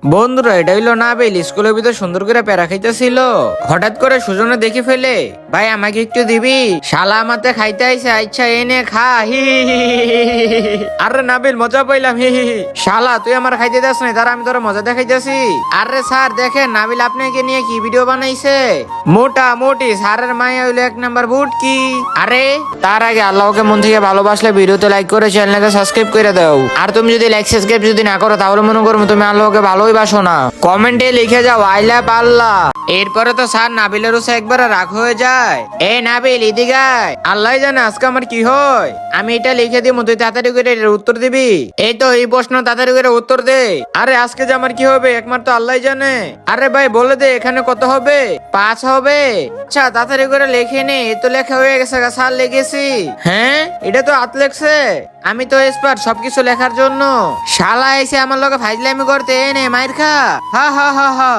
বন্ধুরা, এটা হইলো নাবিল স্কুলের ভিতর সুন্দর করে প্যারা খাইতেছিল। হঠাৎ করে সুজনে দেখে ফেলে, ভাই আমাকে একটু দিবি, শালা আমাতে খাইতে আইছে, আচ্ছা এনে খা। হি হি হি হি হি হি। আরে নাবিল মজা পাইলাম, হি হি হি। শালা তুই আমার খাইতে দাস নাই, তারা আমি তোর মজা দেখাইতেছি। আরে স্যার দেখেন নাবিল আপনাকে নিয়ে কি ভিডিও বানাইছে। মোটামুটি স্যারের মায়া হইলো এক নাম্বার বুট কি। আরে তার আগে আল্লাহকে মন থেকে ভালোবাসলে ভিডিওতে লাইক করে চ্যানেলকে সাবস্ক্রাইব করে দাও। আর তুমি যদি লাইক সাবস্ক্রাইব যদি না করো তাহলে মনে করো তুমি আল্লাহকে ভালোই বাসো না। কমেন্টে লিখে যাও আই লাভ আল্লাহ। এরপরে তো স্যার নাবিলের রোসে একবার রাগ হয়ে যায়। এ নাবিল এদিকে আয়, আল্লাহ জানে আজকে আমার কি হয়। আমি এটা লিখে দিব, তুই তাড়াতাড়ি করে এটার উত্তর দিবি। এই তো এই প্রশ্ন তাড়াতাড়ি করে উত্তর দে। আরে আজকে যে আমার কি হবে একমাত্র আল্লাহ জানে। আরে ভাই বলে দে এখানে কত হবে? 5 হবে। আচ্ছা তাড়াতাড়ি করে লিখে নে, এই তো লেখা হয়ে গেছে, স্যার লিখেছি। হ্যাঁ এটা তো হাত লেখছে। আমি তো এক্সপার্ট সবকিছু লেখার জন্য। শালা এসে আমার লগে ফাইজলামি করতে, এনে মাইর খা। হা হা হা হা।